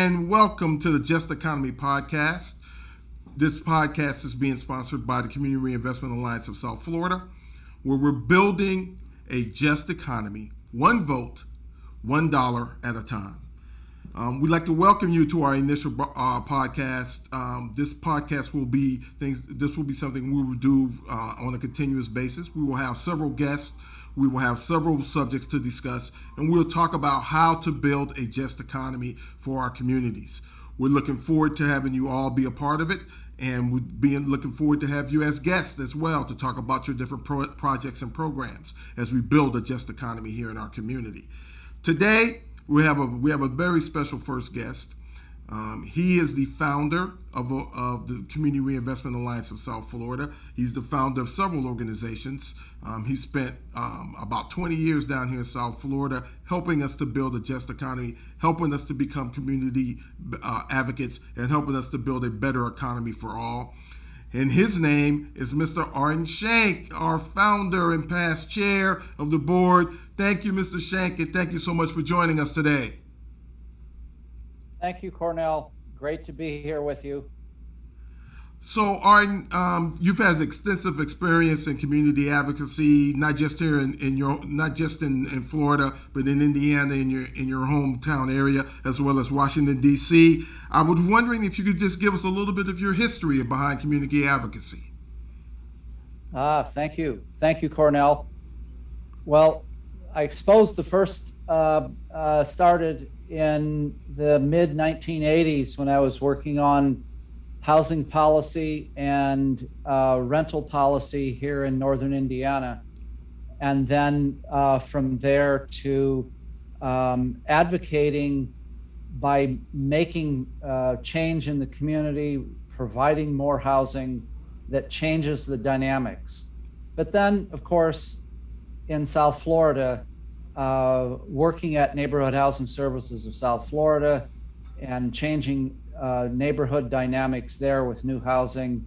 and welcome to the Just Economy podcast. This podcast is being sponsored by the Community Reinvestment Alliance of South Florida, where we're building a just economy, one vote, $1 at a time. We'd like to welcome you to our initial podcast. This podcast will be something we will do on a continuous basis. We will have several guests. We will have several subjects to discuss, and we'll talk about how to build a just economy for our communities. We're looking forward to having you all be a part of it, and we're looking forward to have you as guests as well to talk about your different projects and programs as we build a just economy here in our community. Today, we have a very special first guest. He is the founder of the Community Reinvestment Alliance of South Florida. He's the founder of several organizations. He spent about 20 years down here in South Florida helping us to build a just economy, helping us to become community advocates, and helping us to build a better economy for all. And his name is Mr. Arden Shank, our founder and past chair of the board. Thank you, Mr. Shank, and thank you so much for joining us today. Thank you, Cornell. Great to be here with you. So, Arden, you've had extensive experience in community advocacy, not just here in Florida, but in Indiana, in your hometown area, as well as Washington D.C. I was wondering if you could just give us a little bit of your history behind community advocacy. Thank you, Cornell. Well, I suppose the first started in the mid-1980s when I was working on housing policy and rental policy here in northern Indiana. And then from there to advocating by making change in the community, providing more housing that changes the dynamics. But then, of course, in South Florida, working at Neighborhood Housing Services of South Florida and changing neighborhood dynamics there with new housing,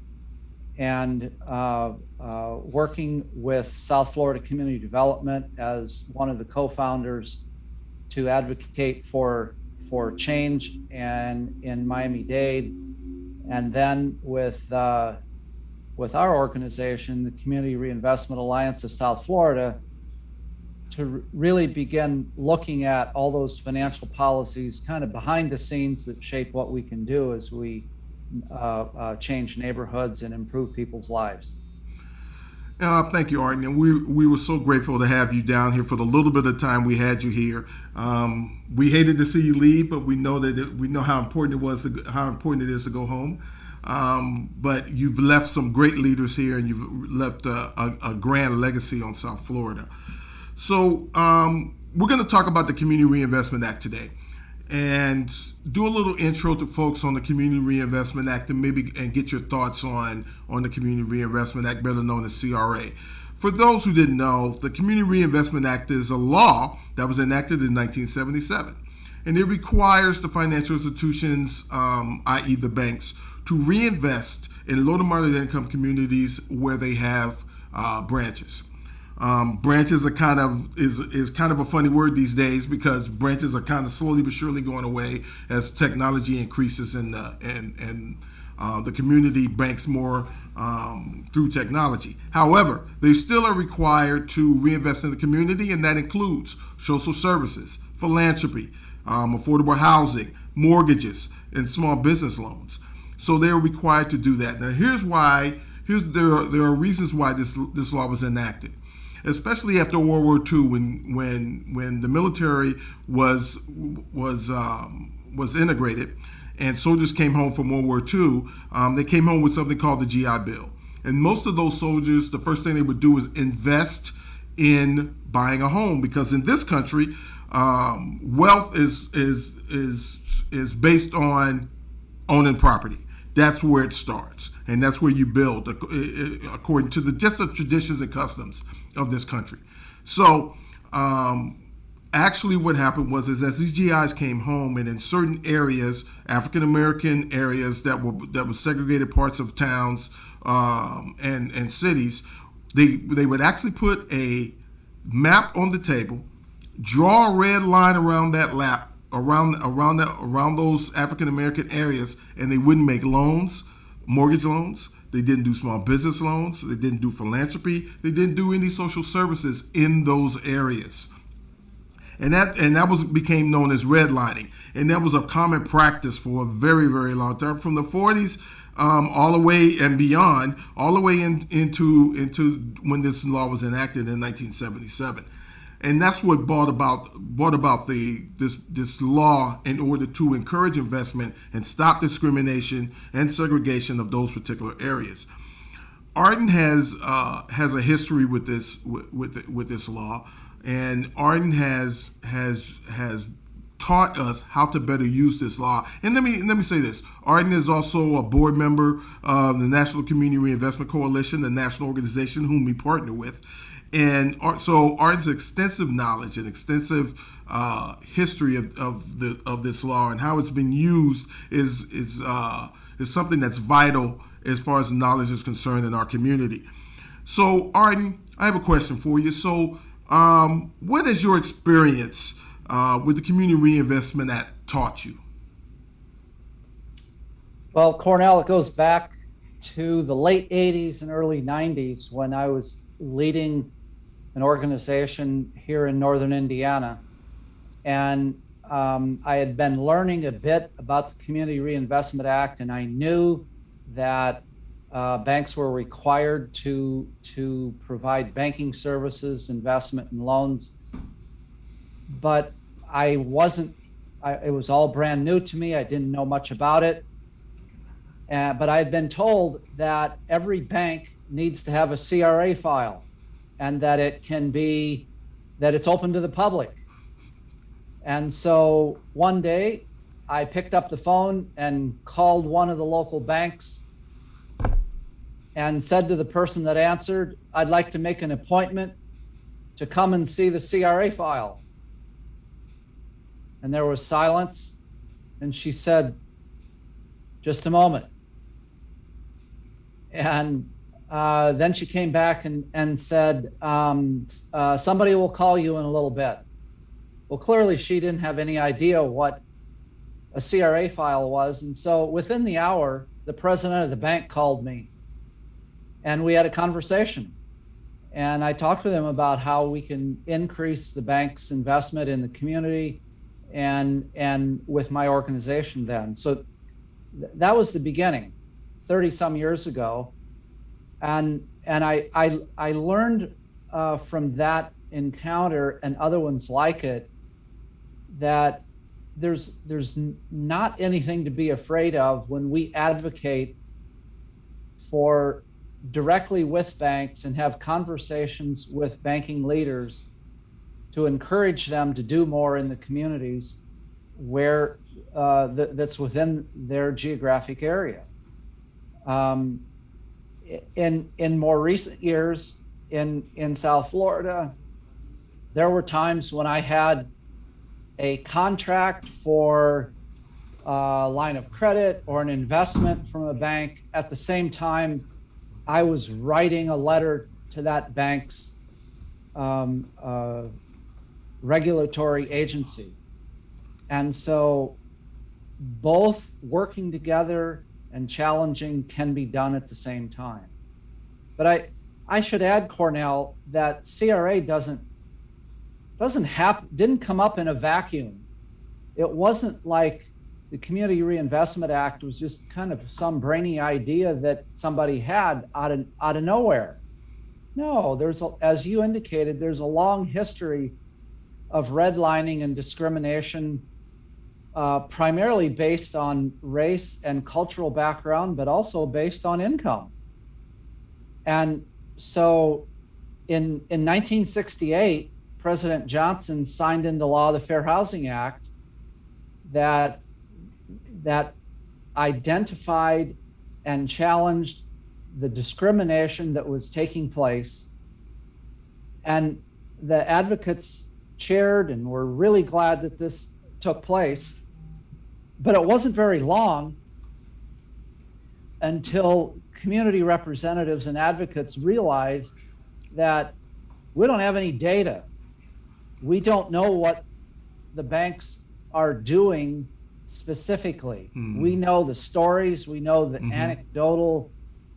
and working with South Florida Community Development as one of the co-founders to advocate for change and in Miami-Dade, and then with our organization, the Community Reinvestment Alliance of South Florida, to really begin looking at all those financial policies kind of behind the scenes that shape what we can do as we change neighborhoods and improve people's lives. Thank you, Arden. And we were so grateful to have you down here for the little bit of time we had you here. We hated to see you leave, but we know how important it is to go home. But you've left some great leaders here, and you've left a grand legacy on South Florida. So we're going to talk about the Community Reinvestment Act today and do a little intro to folks on the Community Reinvestment Act and get your thoughts on the Community Reinvestment Act, better known as CRA. For those who didn't know, the Community Reinvestment Act is a law that was enacted in 1977, and it requires the financial institutions, i.e. the banks, to reinvest in low to moderate income communities where they have branches. Branches are kind of a funny word these days because branches are kind of slowly but surely going away as technology increases and the community banks more through technology. However, they still are required to reinvest in the community, and that includes social services, philanthropy, affordable housing, mortgages, and small business loans. So they're required to do that. Now, there are reasons why this law was enacted. Especially after World War II, when the military was integrated, and soldiers came home from World War II, they came home with something called the GI Bill. And most of those soldiers, the first thing they would do is invest in buying a home, because in this country, wealth is based on owning property. That's where it starts, and that's where you build according to the traditions and customs of this country. So actually what happened was as these GIs came home, and in certain areas, African American areas that were segregated parts of towns and cities, they would actually put a map on the table, draw a red line around that around those African American areas, and they wouldn't make loans, mortgage loans. They didn't do small business loans. They didn't do philanthropy. They didn't do any social services in those areas. And that became known as redlining, and that was a common practice for a very, very long time, from the 40s all the way and beyond, all the way into when this law was enacted in 1977. And that's what brought about this law in order to encourage investment and stop discrimination and segregation of those particular areas. Arden has a history with this law, and Arden has taught us how to better use this law. And let me say this: Arden is also a board member of the National Community Reinvestment Coalition, the national organization whom we partner with. And so Arden's extensive knowledge and extensive history of this law and how it's been used is something that's vital as far as knowledge is concerned in our community. So Arden, I have a question for you. So what has your experience with the Community Reinvestment Act taught you? Well, Cornell, it goes back to the late 80s and early 90s when I was leading an organization here in northern Indiana. And I had been learning a bit about the Community Reinvestment Act, and I knew that banks were required to provide banking services, investment, and loans. But it was all brand new to me. I didn't know much about it. But I had been told that every bank needs to have a CRA file, and that it's open to the public. And so one day I picked up the phone and called one of the local banks and said to the person that answered, "I'd like to make an appointment to come and see the CRA file." And there was silence, and she said, "Just a moment." And then she came back and said, "Somebody will call you in a little bit." Well, clearly she didn't have any idea what a CRA file was. And so within the hour, the president of the bank called me and we had a conversation. And I talked with him about how we can increase the bank's investment in the community and with my organization then. So that was the beginning, 30 some years ago. And I learned from that encounter and other ones like it that there's not anything to be afraid of when we advocate for directly with banks and have conversations with banking leaders to encourage them to do more in the communities where that's within their geographic area. In more recent years in South Florida, there were times when I had a contract for a line of credit or an investment from a bank. At the same time, I was writing a letter to that bank's regulatory agency. And so both working together and challenging can be done at the same time. But I should add, Cornell, that CRA didn't come up in a vacuum. It wasn't like the Community Reinvestment Act was just kind of some brainy idea that somebody had out of nowhere. No, as you indicated, there's a long history of redlining and discrimination, primarily based on race and cultural background, but also based on income. And so in 1968, President Johnson signed into law the Fair Housing Act that identified and challenged the discrimination that was taking place. And the advocates chaired and were really glad that this took place. But it wasn't very long until community representatives and advocates realized that we don't have any data. We don't know what the banks are doing specifically. We know the stories, we know the anecdotal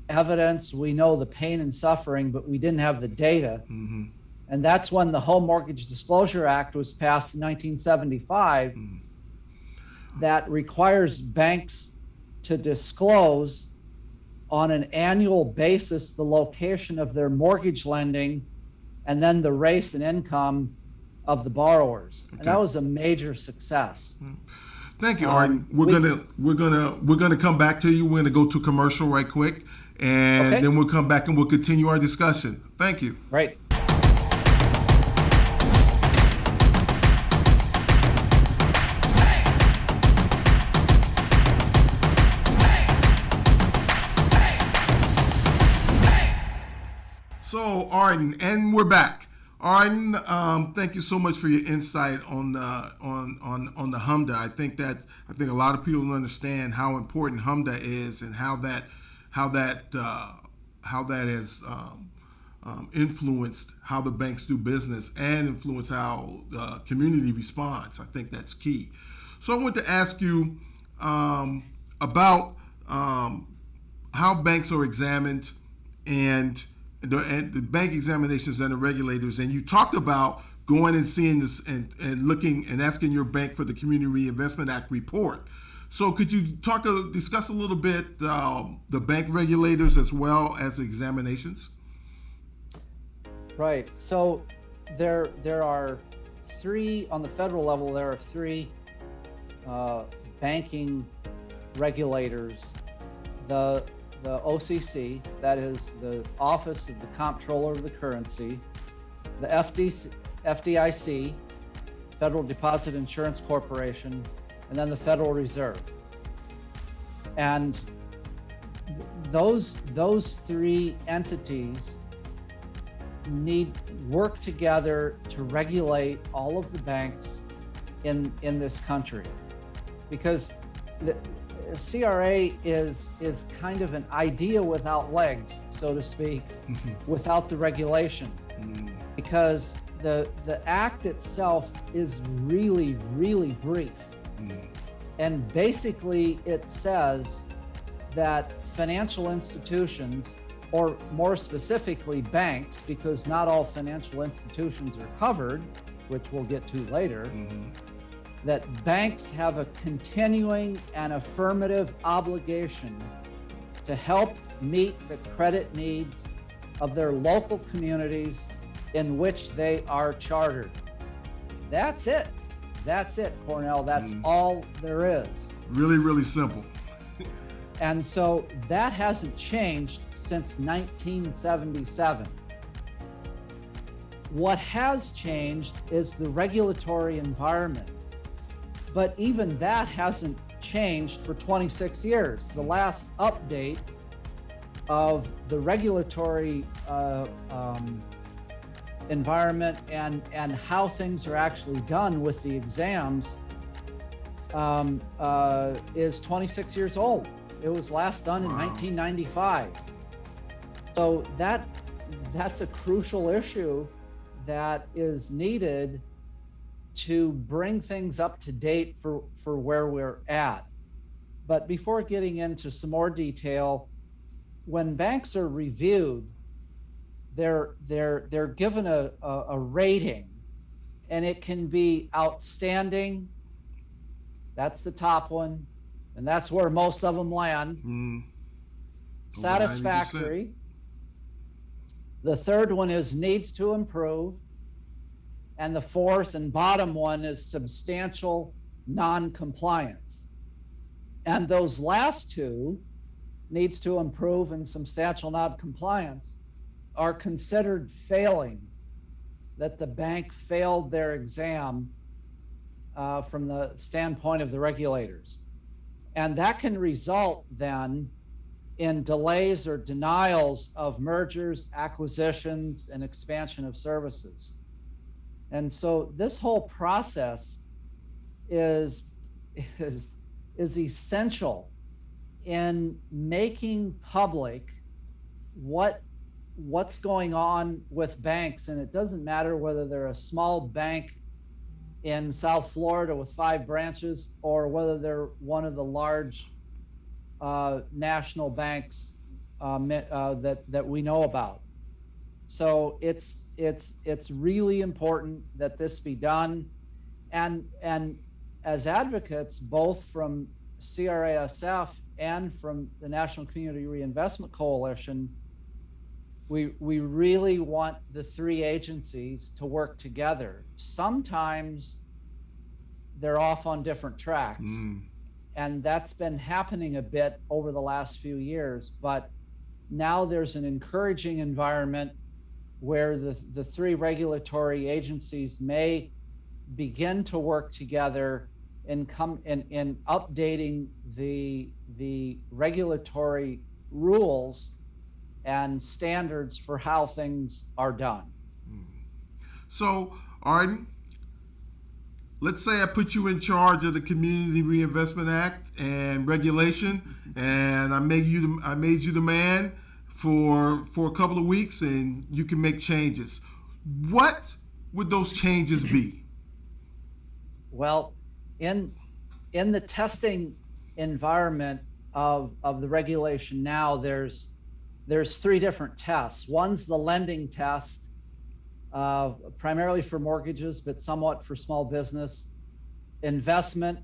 evidence, we know the pain and suffering, but we didn't have the data. And that's when the Home Mortgage Disclosure Act was passed in 1975 that requires banks to disclose on an annual basis the location of their mortgage lending and then the race and income of the borrowers. And that was a major success. Thank you, Arden. We're gonna come back to you. We're gonna go to commercial right quick, and then we'll come back and we'll continue our discussion. Thank you. Right. So, Arden, and we're back. Arden, thank you so much for your insight on the HMDA. I think a lot of people don't understand how important HMDA is and how that has influenced how the banks do business and influenced how the community responds. I think that's key. So I want to ask you about how banks are examined and the bank examinations and the regulators. And you talked about going and seeing this and looking and asking your bank for the Community Reinvestment Act report. So could you discuss a little bit the bank regulators as well as examinations? Right. So there are three, on the federal level, there are three banking regulators. The OCC, that is the Office of the Comptroller of the Currency, the FDIC, Federal Deposit Insurance Corporation, and then the Federal Reserve. And those three entities work together to regulate all of the banks in this country, because the CRA is kind of an idea without legs, so to speak, without the regulation, because the act itself is really, really brief. And basically it says that financial institutions, or more specifically banks, because not all financial institutions are covered, which we'll get to later, that banks have a continuing and affirmative obligation to help meet the credit needs of their local communities in which they are chartered. That's it. That's it, Cornell. That's all there is. Really, really simple. And so that hasn't changed since 1977. What has changed is the regulatory environment. But even that hasn't changed for 26 years. The last update of the regulatory environment and how things are actually done with the exams is 26 years old. It was last done in 1995. So that's a crucial issue that is needed to bring things up to date for where we're at. But before getting into some more detail, when banks are reviewed, they're given a rating, and it can be outstanding. That's the top one, and that's where most of them land. Satisfactory. The third one is needs to improve. And the fourth and bottom one is substantial non-compliance. And those last two, needs to improve and substantial non-compliance, are considered failing, that the bank failed their exam from the standpoint of the regulators. And that can result then in delays or denials of mergers, acquisitions, and expansion of services. And so this whole process is essential in making public what's going on with banks. And it doesn't matter whether they're a small bank in South Florida with 5 branches, or whether they're one of the large national banks that we know about. So it's really important that this be done, and as advocates, both from CRASF and from the National Community Reinvestment Coalition, we really want the 3 agencies to work together. Sometimes they're off on different tracks, and that's been happening a bit over the last few years, but now there's an encouraging environment where the 3 regulatory agencies may begin to work together in updating the regulatory rules and standards for how things are done. So, Arden, let's say I put you in charge of the Community Reinvestment Act and regulation, and I made you the man for a couple of weeks, and you can make changes. What would those changes be? Well, in the testing environment of the regulation now, there's 3 different tests. One's the lending test, primarily for mortgages, but somewhat for small business, investment,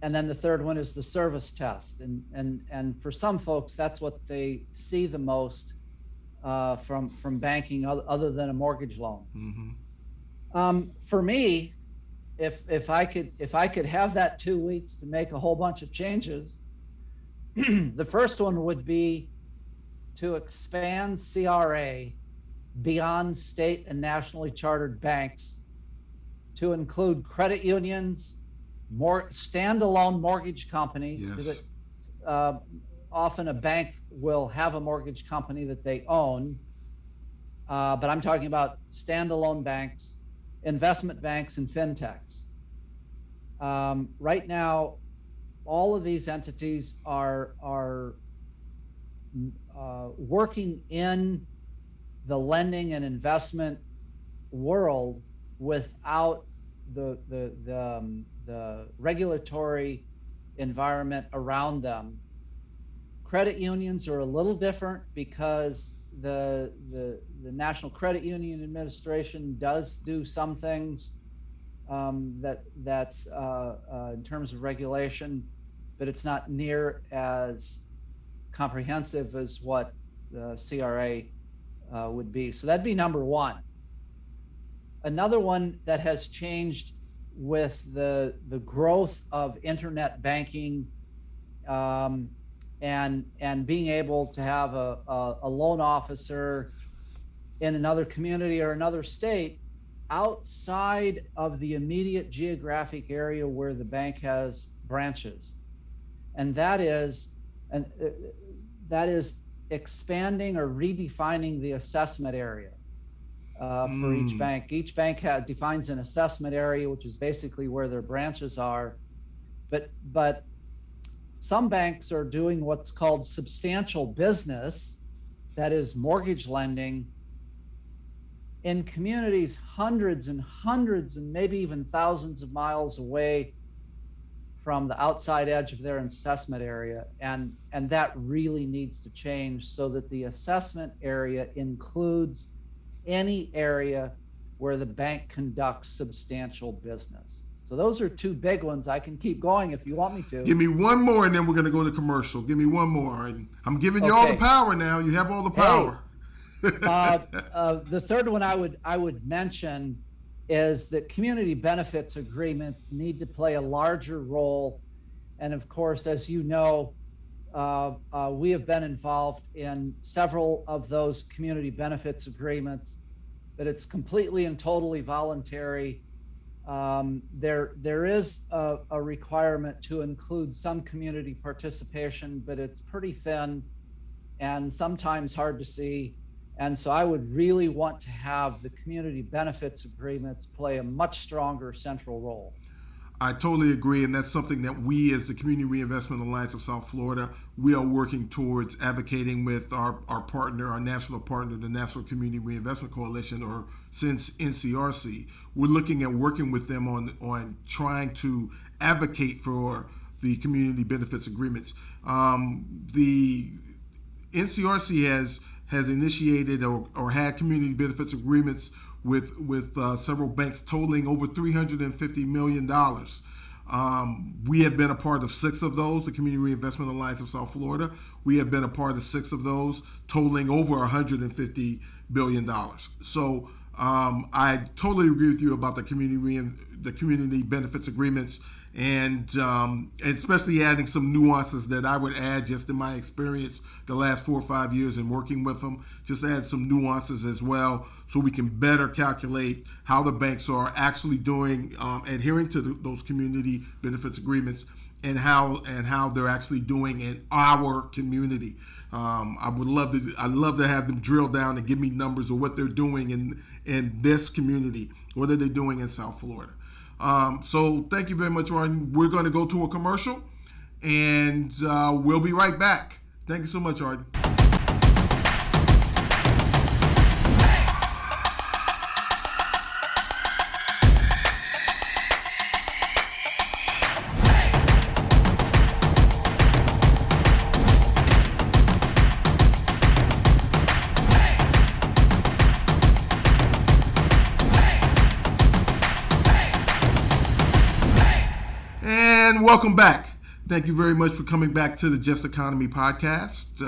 and then the third one is the service test. And for some folks, that's what they see the most from banking, other than a mortgage loan. For me, if I could have that 2 weeks to make a whole bunch of changes, the first one would be to expand CRA beyond state and nationally chartered banks to include credit unions, more standalone mortgage companies. Yes. Often a bank will have a mortgage company that they own, but I'm talking about standalone banks, investment banks, and fintechs. Right now, all of these entities are working in the lending and investment world without the regulatory environment around them. Credit unions are a little different because the National Credit Union Administration does do some things that's in terms of regulation, but it's not near as comprehensive as what the CRA would be. So that'd be number one. Another one that has changed with the growth of internet banking and being able to have a loan officer in another community or another state outside of the immediate geographic area where the bank has branches. And that is expanding or redefining the assessment area for each bank. Each bank defines an assessment area, which is basically where their branches are. But some banks are doing what's called substantial business, that is mortgage lending, in communities hundreds and hundreds and maybe even thousands of miles away from the outside edge of their assessment area. And that really needs to change so that the assessment area includes any area where the bank conducts substantial business. So those are 2 big ones. I can keep going if you want me to. Give me one more, and then we're going to go to commercial. Give me one more. I'm giving you all the power now. You have all the power. The third one I would mention is that community benefits agreements need to play a larger role. And of course, as you know, we have been involved in several of those community benefits agreements, but it's completely and totally voluntary. There is a requirement to include some community participation, but it's pretty thin and sometimes hard to see. And so I would really want to have the community benefits agreements play a much stronger central role. I totally agree, and that's something that we, as the Community Reinvestment Alliance of South Florida, we are working towards advocating with our partner, our national partner, the National Community Reinvestment Coalition, or since NCRC. We're looking at working with them on trying to advocate for the community benefits agreements. The NCRC has initiated or had community benefits agreements with several banks totaling over $350 million. We have been a part of 6 of those, the Community Reinvestment Alliance of South Florida. We have been a part of 6 of those, totaling over $150 billion. So I totally agree with you about the community benefits agreements, and especially adding some nuances that I would add just in my experience the last 4 or 5 years in working with them. Just add some nuances as well, so we can better calculate how the banks are actually doing, adhering to those community benefits agreements, and how they're actually doing in our community. I'd love to have them drill down and give me numbers of what they're doing in this community. What are they doing in South Florida? So thank you very much, Arden. We're going to go to a commercial, and we'll be right back. Thank you so much, Arden. And welcome back. Thank you very much for coming back to the Just Economy podcast,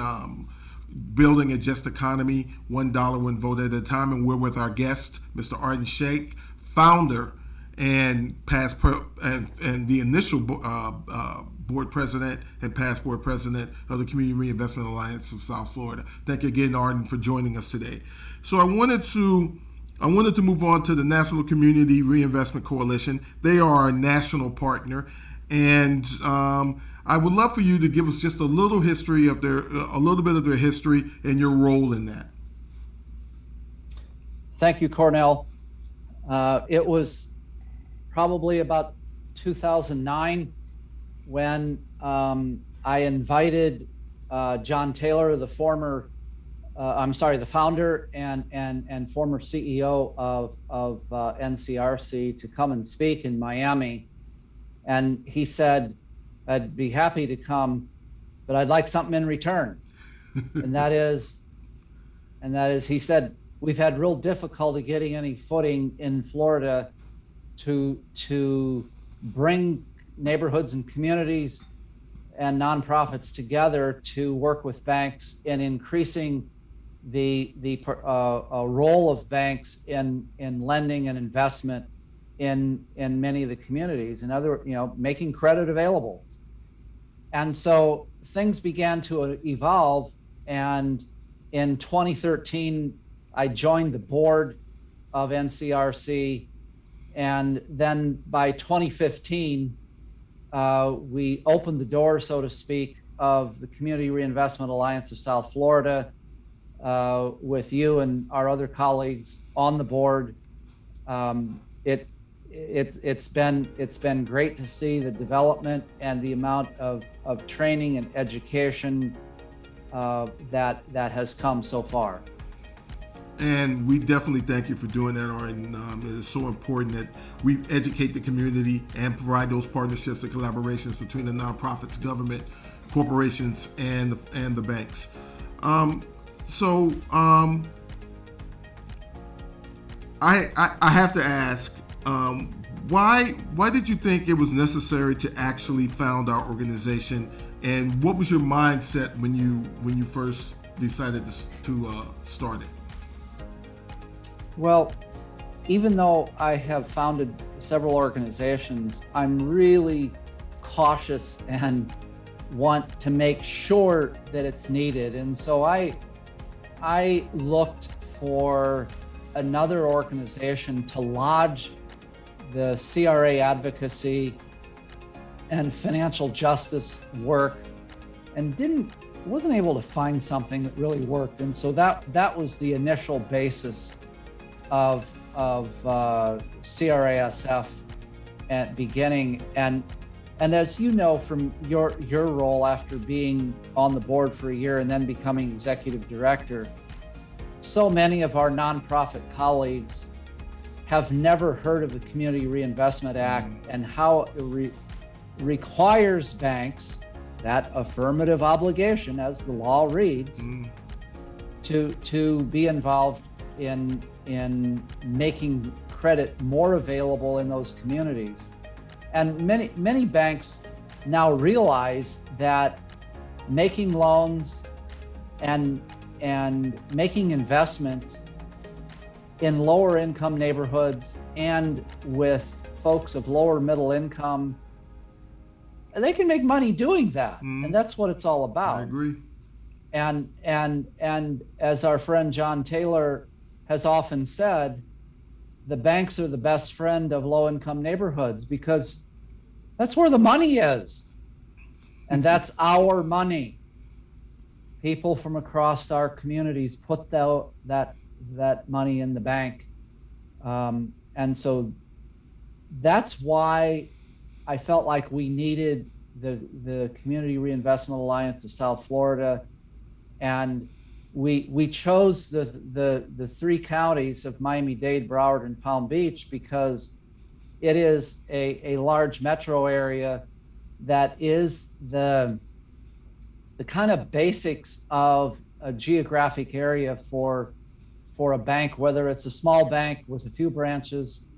building a just economy, $1 one vote at a time. And we're with our guest, Mr. Arden Shank, founder and and the initial board president and past board president of the Community Reinvestment Alliance of South Florida. Thank you again, Arden, for joining us today. So I wanted to move on to the National Community Reinvestment Coalition. They are our national partner, and I would love for you to give us just a little bit of their history and your role in that. Thank you, Cornell. It was probably about 2009 when I invited John Taylor, the founder and former CEO of NCRC, to come and speak in Miami. And he said, I'd be happy to come, but I'd like something in return. and that is, he said, we've had real difficulty getting any footing in Florida to bring neighborhoods and communities and nonprofits together to work with banks in increasing the role of banks in lending and investment in many of the communities, and making credit available. And so things began to evolve, and in 2013 I joined the board of NCRC, and then by 2015 we opened the door, so to speak, of the Community Reinvestment Alliance of South Florida, with you and our other colleagues on the board. It's been great to see the development and the amount of training and education that has come so far. And we definitely thank you for doing that, Arden. It is so important that we educate the community and provide those partnerships and collaborations between the nonprofits, government, corporations, and the banks. So I have to ask, why did you think it was necessary to actually found our organization, and what was your mindset when you first decided to start it? Well, even though I have founded several organizations, I'm really cautious and want to make sure that it's needed. And so I looked for another organization to lodge the CRA advocacy and financial justice work, and wasn't able to find something that really worked. And so that was the initial basis of CRASF. at beginning. And as you know from your role after being on the board for a year and then becoming executive director, so many of our nonprofit colleagues have never heard of the Community Reinvestment Act and how it requires banks, that affirmative obligation as the law reads, to be involved in making credit more available in those communities. And many banks now realize that making loans and making investments in lower income neighborhoods and with folks of lower middle income, they can make money doing that. And that's what it's all about. I agree. And as our friend John Taylor has often said, the banks are the best friend of low income neighborhoods because that's where the money is. And that's our money. People from across our communities put that money in the bank. And so that's why I felt like we needed the Community Reinvestment Alliance of South Florida. And we chose the three counties of Miami-Dade, Broward, and Palm Beach because it is a large metro area that is the kind of basics of a geographic area for a bank, whether it's a small bank with a few branches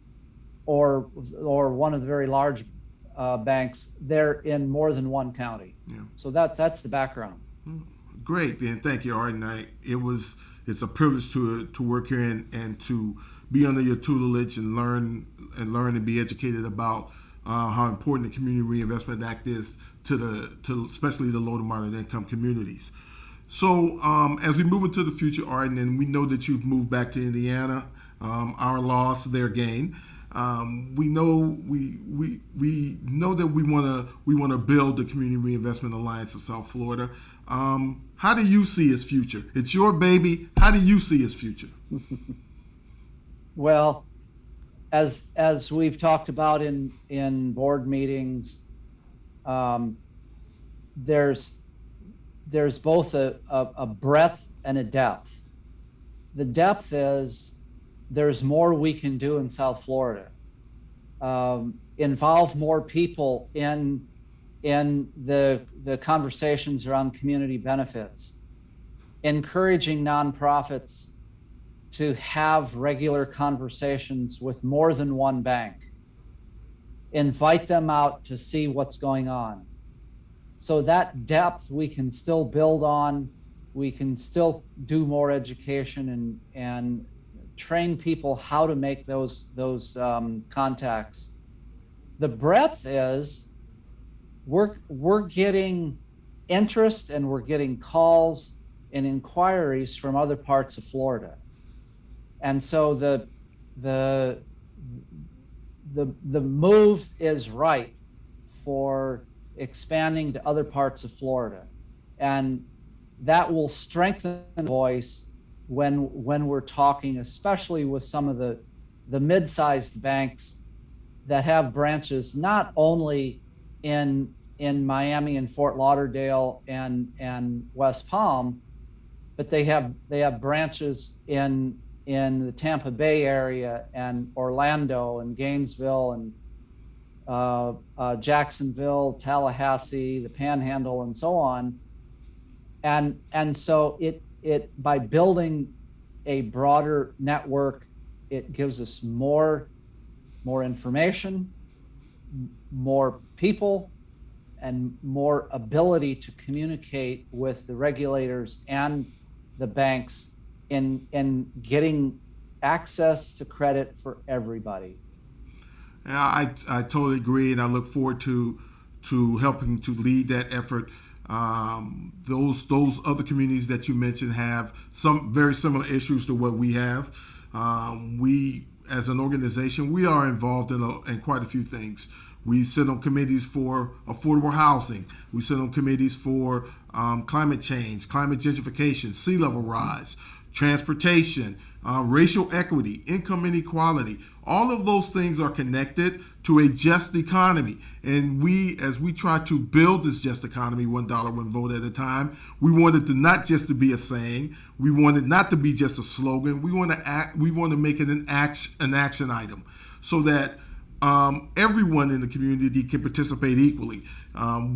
or one of the very large banks. They're in more than one county. Yeah. So that's the background. Great, then. Thank you, Arden. It's a privilege to work here and to be under your tutelage and learn and be educated about how important the Community Reinvestment Act is to especially the low to moderate income communities. So as we move into the future, Arden, and we know that you've moved back to Indiana, our loss, their gain. We know that we want to build the Community Reinvestment Alliance of South Florida. How do you see its future? It's your baby. How do you see its future? Well, as we've talked about in board meetings, there's both a breadth and a depth. The depth is there's more we can do in South Florida. Involve more people in the conversations around community benefits, encouraging nonprofits to have regular conversations with more than one bank, invite them out to see what's going on. So that depth we can still build on, we can still do more education and train people how to make those contacts. The breadth is we're getting interest and we're getting calls and inquiries from other parts of Florida. And so the move is right for expanding to other parts of Florida. And that will strengthen the voice when we're talking, especially with some of the mid-sized banks that have branches not only in Miami and Fort Lauderdale and West Palm, but they have branches in the Tampa Bay area and Orlando and Gainesville and Jacksonville, Tallahassee, the Panhandle, and so on. And so it by building a broader network, it gives us more information, more people, and more ability to communicate with the regulators and the banks in getting access to credit for everybody. I totally agree, and I look forward to helping to lead that effort. Those other communities that you mentioned have some very similar issues to what we have. We, as an organization, we are involved in quite a few things. We sit on committees for affordable housing. We sit on committees for climate change, climate gentrification, sea level rise, transportation, racial equity, income inequality. All of those things are connected to a just economy. And as we try to build this just economy, $1, one vote at a time, we want it to not just to be a saying. We want it not to be just a slogan. We want to make it an action item, so that everyone in the community can participate equally.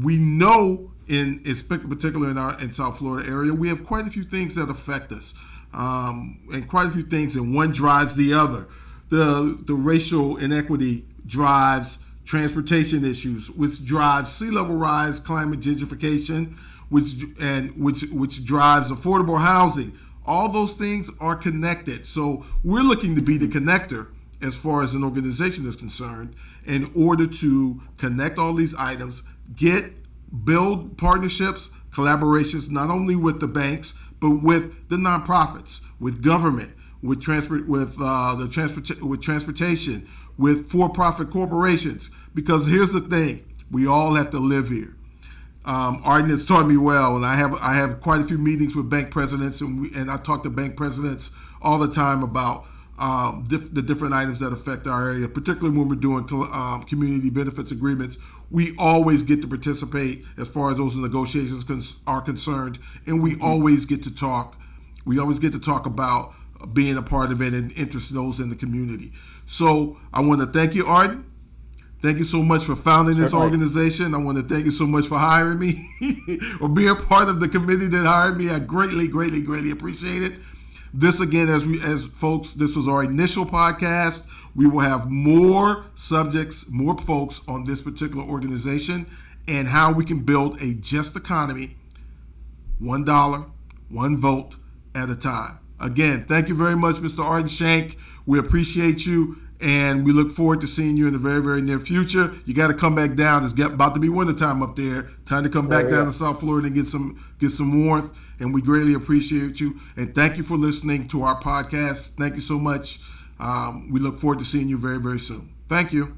We know, in particular in South Florida area, we have quite a few things that affect us, and quite a few things, and one drives the other. The racial inequity drives transportation issues, which drives sea level rise, climate gentrification, which drives affordable housing. All those things are connected. So we're looking to be the connector as far as an organization is concerned, in order to connect all these items, build partnerships, collaborations, not only with the banks, but with the nonprofits, with government, with transportation, with for-profit corporations. Because here's the thing, we all have to live here. Arden has taught me well, and I have quite a few meetings with bank presidents, and I talk to bank presidents all the time about the different items that affect our area, particularly when we're doing community benefits agreements. We always get to participate as far as those negotiations are concerned, and we always get to talk. We always get to talk about being a part of it and interest those in the community. So I want to thank you, Arden. Thank you so much for founding this organization. I want to thank you so much for hiring me or being part of the committee that hired me. I greatly, greatly, greatly appreciate it. This again, as folks, this was our initial podcast. We will have more subjects, more folks on this particular organization and how we can build a just economy, $1, one vote at a time. Again, thank you very much, Mr. Arden Shank. We appreciate you, and we look forward to seeing you in the very, very near future. You got to come back down. It's about to be wintertime up there. Time to come back down to South Florida and get some warmth. And we greatly appreciate you. And thank you for listening to our podcast. Thank you so much. We look forward to seeing you very, very soon. Thank you.